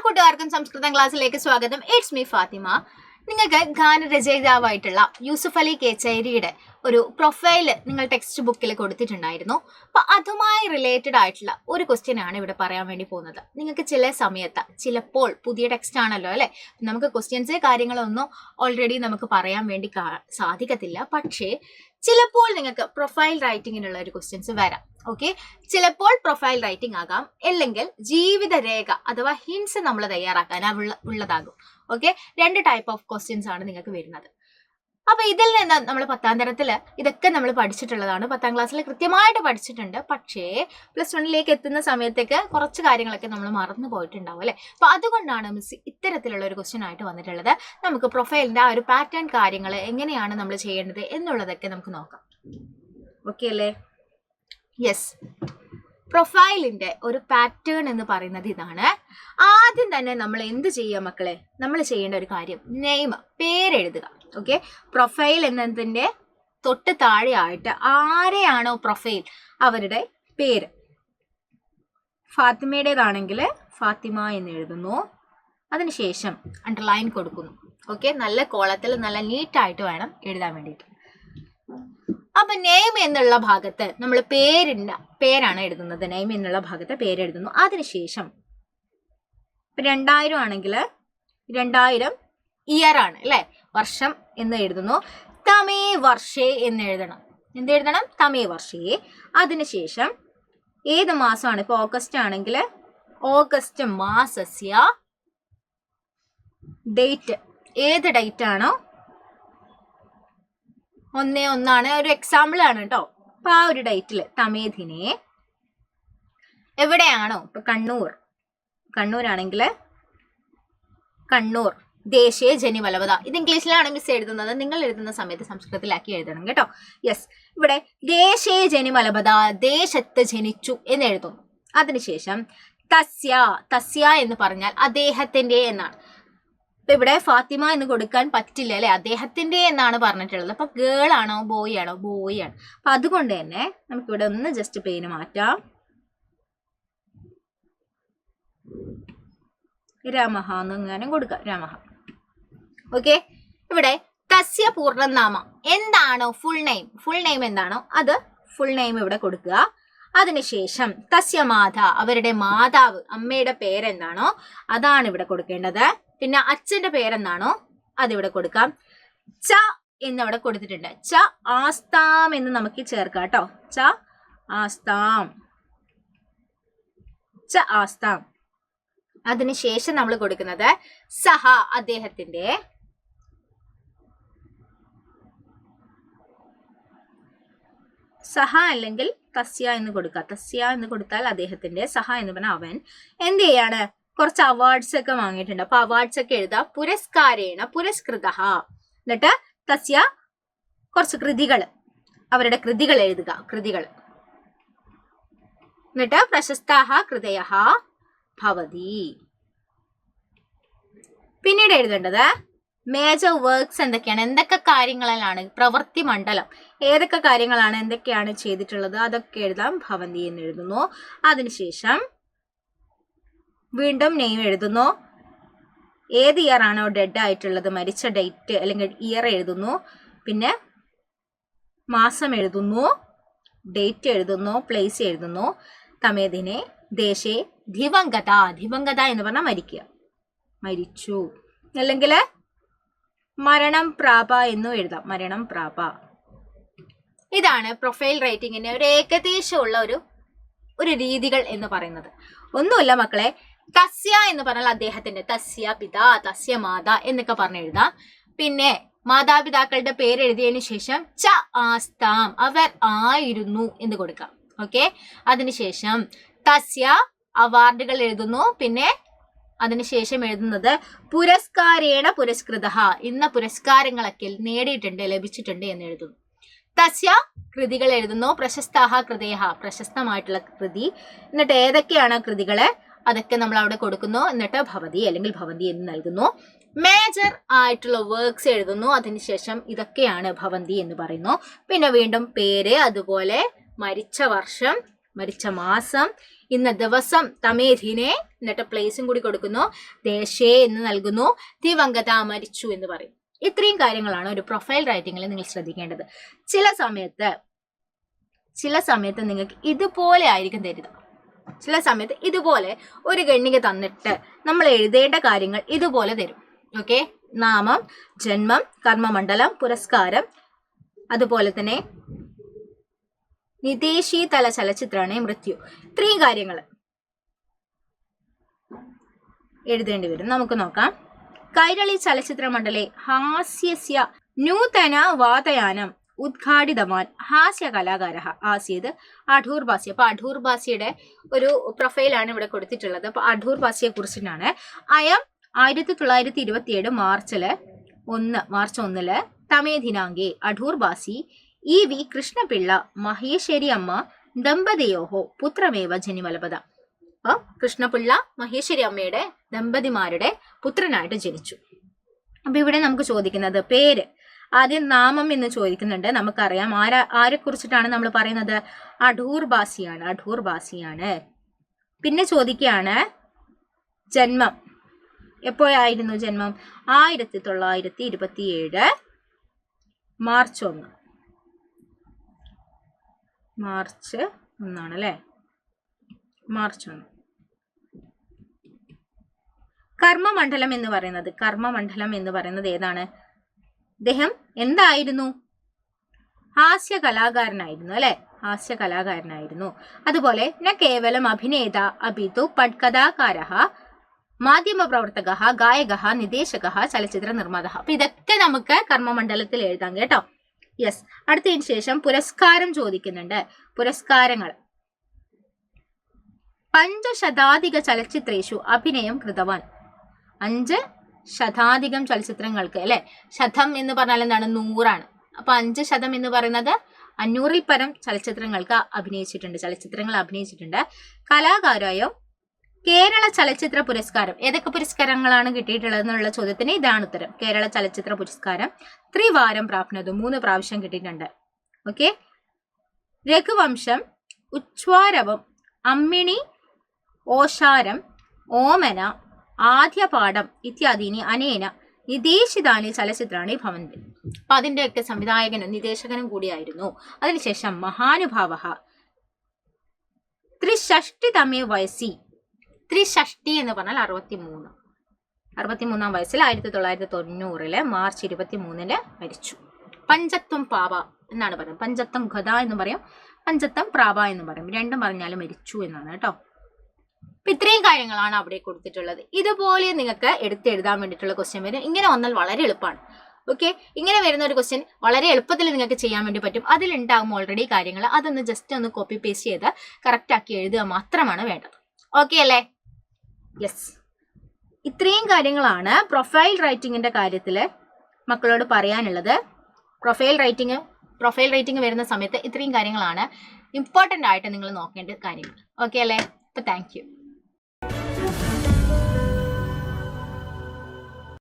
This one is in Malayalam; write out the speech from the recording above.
കൂട്ടുകാർക്കും സംസ്കൃതം ക്ലാസ്സിലേക്ക് സ്വാഗതം. It's me Fathima. നിങ്ങൾക്ക് ഗാനരചയിതാവായിട്ടുള്ള യൂസുഫ് അലി കേച്ചേരിയുടെ ഒരു പ്രൊഫൈൽ നിങ്ങൾ ടെക്സ്റ്റ് ബുക്കിൽ കൊടുത്തിട്ടുണ്ടായിരുന്നു. അപ്പൊ അതുമായി റിലേറ്റഡ് ആയിട്ടുള്ള ഒരു ക്വസ്റ്റ്യൻ ആണ് ഇവിടെ പറയാൻ വേണ്ടി പോകുന്നത്. നിങ്ങൾക്ക് ചില സമയത്ത് ചിലപ്പോൾ പുതിയ ടെക്സ്റ്റ് ആണല്ലോ അല്ലെ, നമുക്ക് ക്വസ്റ്റ്യൻസ് കാര്യങ്ങളൊന്നും ഓൾറെഡി നമുക്ക് പറയാൻ വേണ്ടി സാധിക്കത്തില്ല. പക്ഷേ ചിലപ്പോൾ നിങ്ങൾക്ക് പ്രൊഫൈൽ റൈറ്റിങ്ങിനുള്ള ഒരു ക്വസ്റ്റ്യൻസ് വരാം. ഓക്കെ, ചിലപ്പോൾ പ്രൊഫൈൽ റൈറ്റിംഗ് ആകാം, അല്ലെങ്കിൽ ജീവിതരേഖ അഥവാ ഹിൻസ് നമ്മൾ തയ്യാറാക്കാൻ ഉള്ളതാകും. ഓക്കെ, രണ്ട് ടൈപ്പ് ഓഫ് ക്വസ്റ്റ്യൻസ് ആണ് നിങ്ങൾക്ക് വരുന്നത്. അപ്പൊ ഇതിൽ നിന്ന് നമ്മൾ 10ാം തരത്തില് ഇതൊക്കെ നമ്മൾ പഠിച്ചിട്ടുള്ളതാണ്, 10ാം ക്ലാസ്സിൽ കൃത്യമായിട്ട് പഠിച്ചിട്ടുണ്ട്. പക്ഷേ +1ലേക്ക് എത്തുന്ന സമയത്തേക്ക് കുറച്ച് കാര്യങ്ങളൊക്കെ നമ്മൾ മറന്നു പോയിട്ടുണ്ടാവും അല്ലെ. അപ്പൊ അതുകൊണ്ടാണ് മിസ് ഇത്തരത്തിലുള്ള ഒരു ക്വസ്റ്റ്യൻ ആയിട്ട് വന്നിട്ടുള്ളത്. നമുക്ക് പ്രൊഫൈലിന്റെ ആ ഒരു പാറ്റേൺ കാര്യങ്ങൾ എങ്ങനെയാണ് നമ്മൾ ചെയ്യേണ്ടത് എന്നുള്ളതൊക്കെ നമുക്ക് നോക്കാം. ഓക്കെ അല്ലേ? യെസ്, പ്രൊഫൈലിന്റെ ഒരു പാറ്റേൺ എന്ന് പറയുന്നത് ഇതാണ്. ആദ്യം തന്നെ നമ്മൾ എന്ത് ചെയ്യുക മക്കളെ? നമ്മൾ ചെയ്യേണ്ട ഒരു കാര്യം, നെയിം, പേരെഴുതുക. ഓക്കെ, പ്രൊഫൈൽ എന്നതിന്റെ തൊട്ട് താഴെയായിട്ട് ആരെയാണോ പ്രൊഫൈൽ അവരുടെ പേര്. ഫാത്തിമയുടേതാണെങ്കിൽ ഫാത്തിമ എന്ന് എഴുതുന്നു, അതിനുശേഷം അണ്ടർലൈൻ കൊടുക്കുന്നു. ഓക്കെ, നല്ല കോളത്തിൽ നല്ല നീറ്റായിട്ട് വേണം എഴുതാൻ വേണ്ടിയിട്ട്. അപ്പൊ നെയിം എന്നുള്ള ഭാഗത്ത് നമ്മൾ പേരാണ് എഴുതുന്നത്. നെയിം എന്നുള്ള ഭാഗത്ത് പേരെഴുതുന്നു. അതിനുശേഷം 2000 ആണെങ്കിൽ 2000 ഇയർ ആണ് അല്ലെ, വർഷം എന്ന് എഴുതുന്നു. തമേ വർഷേ എന്ന് എഴുതണം. എന്ത് എഴുതണം? തമേ വർഷേ. അതിനുശേഷം ഏത് മാസമാണ്? ഇപ്പൊ ഓഗസ്റ്റ് ആണെങ്കിൽ ഓഗസ്റ്റ് മാസസ്യ ഡേറ്റ്, ഏത് ഡേറ്റ് ആണോ 1/1 ഒരു എക്സാമ്പിൾ ആണ് കേട്ടോ. അപ്പൊ ആ ഒരു ഡേറ്റില് തമേദിനെ എവിടെയാണോ, ഇപ്പൊ കണ്ണൂരാണെങ്കിൽ കണ്ണൂർ ദേശീയ ജനിവലവത. ഇത് ഇംഗ്ലീഷിലാണ് മിസ് എഴുതുന്നത്, നിങ്ങൾ എഴുതുന്ന സമയത്ത് സംസ്കൃതത്തിലാക്കി എഴുതണം കേട്ടോ. യെസ്, ഇവിടെ ദേശീയ ജനിവലവത, ദേശത്ത് ജനിച്ചു എന്ന് എഴുതുന്നു. അതിനുശേഷം തസ്യ എന്ന് പറഞ്ഞാൽ അദ്ദേഹത്തിന്റെ എന്നാണ്. ഇപ്പൊ ഇവിടെ ഫാത്തിമ എന്ന് കൊടുക്കാൻ പറ്റില്ല അല്ലെ, അദ്ദേഹത്തിന്റെ എന്നാണ് പറഞ്ഞിട്ടുള്ളത്. അപ്പൊ ഗേൾ ആണോ ബോയ് ആണോ? ബോയ് ആണ്. അപ്പൊ അതുകൊണ്ട് തന്നെ നമുക്കിവിടെ ഒന്ന് ജസ്റ്റ് പേര് മാറ്റാം. രാമഹ എന്നെങ്ങാനും കൊടുക്കാം, രാമഹ. ഓക്കെ, ഇവിടെ തസ്യ പൂർണ്ണനാമം എന്താണോ, ഫുൾ നെയിം എന്താണോ അത് ഫുൾ നെയിം ഇവിടെ കൊടുക്കുക. അതിനുശേഷം തസ്യ മാത, അവരുടെ മാതാവ്, അമ്മയുടെ പേരെന്താണോ അതാണ് ഇവിടെ കൊടുക്കേണ്ടത്. പിന്നെ അച്ഛന്റെ പേരെന്താണോ അതിവിടെ കൊടുക്കാം. ച എന്നിവിടെ കൊടുത്തിട്ടുണ്ട്. ച ആസ്താം എന്ന് നമുക്ക് ചേർക്കാം കേട്ടോ. ച ആസ്താം. അതിനുശേഷം നമ്മൾ കൊടുക്കുന്നത് സഹ, അദ്ദേഹത്തിന്റെ. സഹ അല്ലെങ്കിൽ തസ്യ എന്ന് കൊടുക്കുക. തസ്യ എന്ന് കൊടുത്താൽ അദ്ദേഹത്തിന്റെ, സഹ എന്ന് പറഞ്ഞാൽ അവൻ. എന്ത് ചെയ്യാണ്? കുറച്ച് അവാർഡ്സ് ഒക്കെ വാങ്ങിയിട്ടുണ്ട്. അപ്പൊ അവാർഡ്സ് ഒക്കെ എഴുതാം. പുരസ്കാരേണ പുരസ്കൃത. എന്നിട്ട് തസ്യ കുറച്ച് കൃതികൾ, അവരുടെ കൃതികൾ എഴുതുക. എന്നിട്ട് പ്രശസ്താഹ കൃതയഃ ഭവതി. പിന്നീട് എഴുതേണ്ടത് മേജർ വർക്ക്സ് എന്തൊക്കെയാണ്, എന്തൊക്കെ കാര്യങ്ങളിലാണ്, പ്രവൃത്തി മണ്ഡലം ഏതൊക്കെ കാര്യങ്ങളാണ്, എന്തൊക്കെയാണ് ചെയ്തിട്ടുള്ളത് അതൊക്കെ എഴുതാം. ഭവന്തി എന്ന് എഴുതുന്നു. അതിനുശേഷം വീണ്ടും നെയിം എഴുതുന്നു. ഏത് ഇയർ ആണോ ഡെഡ് ആയിട്ടുള്ളത്, മരിച്ച ഡേറ്റ് അല്ലെങ്കിൽ ഇയർ എഴുതുന്നു. പിന്നെ മാസം എഴുതുന്നു, ഡേറ്റ് എഴുതുന്നു, പ്ലേസ് എഴുതുന്നു. തമേദിനെ ദേശേ ദിവംഗത എന്ന് പറഞ്ഞാൽ മരിക്കുക, മരിച്ചു. അല്ലെങ്കിൽ മരണം പ്രാപ എന്നും എഴുതാം, മരണം പ്രാപ. ഇതാണ് പ്രൊഫൈൽ റൈറ്റിങ്ങിന്റെ ഒരു ഏകദേശമുള്ള ഒരു രീതികൾ എന്ന് പറയുന്നത്. ഒന്നുമില്ല മക്കളെ, തസ്യ എന്ന് പറഞ്ഞാൽ അദ്ദേഹത്തിന്റെ, തസ്യ പിതാ, തസ്യ മാത എന്നൊക്കെ പറഞ്ഞ് എഴുതാം. പിന്നെ മാതാപിതാക്കളുടെ പേര് എഴുതിയതിനു ശേഷം ച ആസ്താം, അവർ ആയിരുന്നു എന്ന് കൊടുക്കാം. ഓക്കെ, അതിനുശേഷം തസ്യ അവാർഡുകൾ എഴുതുന്നു. പിന്നെ അതിനുശേഷം എഴുതുന്നത് പുരസ്കാരേണ പുരസ്കൃത, ഇന്ന പുരസ്കാരങ്ങളൊക്കെ നേടിയിട്ടുണ്ട്, ലഭിച്ചിട്ടുണ്ട് എന്ന് എഴുതുന്നു. തസ്യ കൃതികൾ എഴുതുന്നു. പ്രശസ്താഹ കൃതയഃ, പ്രശസ്തമായിട്ടുള്ള കൃതി. എന്നിട്ട് ഏതൊക്കെയാണ് കൃതികള് അതൊക്കെ നമ്മൾ അവിടെ കൊടുക്കുന്നു. എന്നിട്ട് ഭവതി അല്ലെങ്കിൽ ഭവന്തി എന്ന് നൽകുന്നു. മേജർ ആയിട്ടുള്ള വർക്ക്സ് എഴുതുന്നു. അതിനുശേഷം ഇതൊക്കെയാണ് ഭവന്തി എന്ന് പറയുന്നു. പിന്നെ വീണ്ടും പേര്, അതുപോലെ മരിച്ച വർഷം, മരിച്ച മാസം, ഇന്ന ദിവസം തമേധിനെ, എന്നിട്ട് പ്ലേസും കൂടി കൊടുക്കുന്നു, ദേശേ എന്ന് നൽകുന്നു, ദിവംഗത മരിച്ചു എന്ന് പറയും. ഇത്രയും കാര്യങ്ങളാണ് ഒരു പ്രൊഫൈൽ റൈറ്റിംഗിൽ നിങ്ങൾ ശ്രദ്ധിക്കേണ്ടത്. ചില സമയത്ത് നിങ്ങൾക്ക് ഇതുപോലെ ആയിരിക്കും തരുക. ചില സമയത്ത് ഇതുപോലെ ഒരു ഗണ്ണിക തന്നിട്ട് നമ്മൾ എഴുതേണ്ട കാര്യങ്ങൾ ഇതുപോലെ തരും. ഓക്കെ, നാമം, ജന്മം, കർമ്മമണ്ഡലം, പുരസ്കാരം, അതുപോലെ തന്നെ നിദേശി തല ചലച്ചിത്രാണ് മൃത്യു. ഇത്രയും കാര്യങ്ങൾ എഴുതേണ്ടി വരും. നമുക്ക് നോക്കാം. കൈരളി ചലച്ചിത്ര മണ്ഡലെ ഹാസ്യസ്യ നൂതന വാതയാനം ഉദ്ഘാടിതവാൻ ഹാസ്യ കലാകാര ആസിയത് അടൂർ ബാസി. അപ്പൊ അടൂർ ബാസിയുടെ ഒരു പ്രൊഫൈലാണ് ഇവിടെ കൊടുത്തിട്ടുള്ളത്. അപ്പൊ അടൂർ ബാസിയെ കുറിച്ചിട്ടാണ്. അയം 1927 മാർച്ച് 1 തമേദിനാങ്കെ അടൂർ ബാസി EV കൃഷ്ണപിള്ള മഹേശ്വരി അമ്മ ദമ്പതിയോഹോ പുത്രമേവ ജനിമലപത. അപ്പൊ കൃഷ്ണപിള്ള മഹേശ്വരി അമ്മയുടെ ദമ്പതിമാരുടെ പുത്രനായിട്ട് ജനിച്ചു. അപ്പൊ ഇവിടെ നമുക്ക് ചോദിക്കുന്നത് പേര്. ആദ്യം നാമം എന്ന് ചോദിക്കുന്നുണ്ട്. നമുക്കറിയാം ആരെ കുറിച്ചിട്ടാണ് നമ്മൾ പറയുന്നത്? അടൂർ ബാസിയാണ്. പിന്നെ ചോദിക്കുകയാണ് ജന്മം. എപ്പോഴായിരുന്നു ജന്മം? 1927 മാർച്ച് 1. മാർച്ച് 1 അല്ലേ? മാർച്ച് 1. കർമ്മമണ്ഡലം എന്ന് പറയുന്നത് ഏതാണ്? അദ്ദേഹം എന്തായിരുന്നു? ഹാസ്യ കലാകാരനായിരുന്നു. അതുപോലെ ന കേവലം അഭിനേത അഭിതു പട്കഥാകാര മാധ്യമ പ്രവർത്തക ഗായക നിദേശക ചലച്ചിത്ര നിർമ്മാത. അപ്പൊ ഇതൊക്കെ നമുക്ക് കർമ്മമണ്ഡലത്തിൽ എഴുതാം കേട്ടോ. യെസ്. അടുത്തതിന് ശേഷം പുരസ്കാരം ചോദിക്കുന്നുണ്ട്. പുരസ്കാരങ്ങൾ 5 ശതാധിക ചലച്ചിത്രേഷു അഭിനയം കൃതവാൻ. 5 ശതാധികം ചലച്ചിത്രങ്ങൾക്ക് അല്ലെ. ശതം എന്ന് പറഞ്ഞാൽ എന്താണ്? 100 അപ്പൊ 5 ശതം എന്ന് പറയുന്നത് 500-ൽ പരം ചലച്ചിത്രങ്ങൾ അഭിനയിച്ചിട്ടുണ്ട്. കലാകാരായോ കേരള ചലച്ചിത്ര പുരസ്കാരം. ഏതൊക്കെ പുരസ്കാരങ്ങളാണ് കിട്ടിയിട്ടുള്ളത് എന്നുള്ള ചോദ്യത്തിന് ഇതാണ് ഉത്തരം. കേരള ചലച്ചിത്ര പുരസ്കാരം 3 വാരം പ്രാപ്നതു, 3 പ്രാവശ്യം കിട്ടിയിട്ടുണ്ട്. ഓക്കെ. രഘുവംശം, ഉച്ഛ്വാരവം, അമ്മിണി, ഓശാരം, ഓമന, ആദ്യപാഠം ഇത്യാദീനി അനേന നിദേശിതാനി ചലച്ചിത്രാണി ഭവന്തി. അപ്പൊ അതിന്റെയൊക്കെ സംവിധായകനും നിദേശകനും കൂടിയായിരുന്നു. അതിനുശേഷം മഹാനുഭാവ 63 വയസ്സി. 63 എന്ന് പറഞ്ഞാൽ 63-ാം വയസ്സിൽ 1990 മാർച്ച് 23 മരിച്ചു. പഞ്ചത്വം പാവ എന്നാണ് പറയുന്നത്. പഞ്ചത്വം ഗത എന്ന് പറയും, പഞ്ചത്വം പ്രാവ എന്ന് പറയും. രണ്ടും പറഞ്ഞാലും മരിച്ചു എന്നാണ് കേട്ടോ. അപ്പൊ ഇത്രയും കാര്യങ്ങളാണ് അവിടെ കൊടുത്തിട്ടുള്ളത്. ഇതുപോലെ നിങ്ങൾക്ക് എടുത്തെഴുതാൻ വേണ്ടിയിട്ടുള്ള ക്വസ്റ്റ്യൻ വരും. ഇങ്ങനെ വന്നാൽ വളരെ എളുപ്പമാണ്. ഓക്കെ, ഇങ്ങനെ വരുന്ന ഒരു ക്വസ്റ്റ്യൻ വളരെ എളുപ്പത്തിൽ നിങ്ങൾക്ക് ചെയ്യാൻ വേണ്ടി പറ്റും. അതിലുണ്ടാകും ഓൾറെഡി കാര്യങ്ങൾ. അതൊന്ന് ജസ്റ്റ് ഒന്ന് കോപ്പി പേസ്റ്റ് ചെയ്ത് കറക്റ്റ് ആക്കി എഴുതുക മാത്രമാണ് വേണ്ടത്. ഓക്കെ അല്ലേ? യെസ്. ഇത്രയും കാര്യങ്ങളാണ് പ്രൊഫൈൽ റൈറ്റിങ്ങിന്റെ കാര്യത്തിൽ മക്കളോട് പറയാനുള്ളത്. പ്രൊഫൈൽ റൈറ്റിംഗ് വരുന്ന സമയത്ത് ഇത്രയും കാര്യങ്ങളാണ് ഇമ്പോർട്ടൻ്റ് ആയിട്ട് നിങ്ങൾ നോക്കേണ്ട കാര്യങ്ങൾ. ഓക്കെ അല്ലേ? അപ്പോൾ താങ്ക് യു.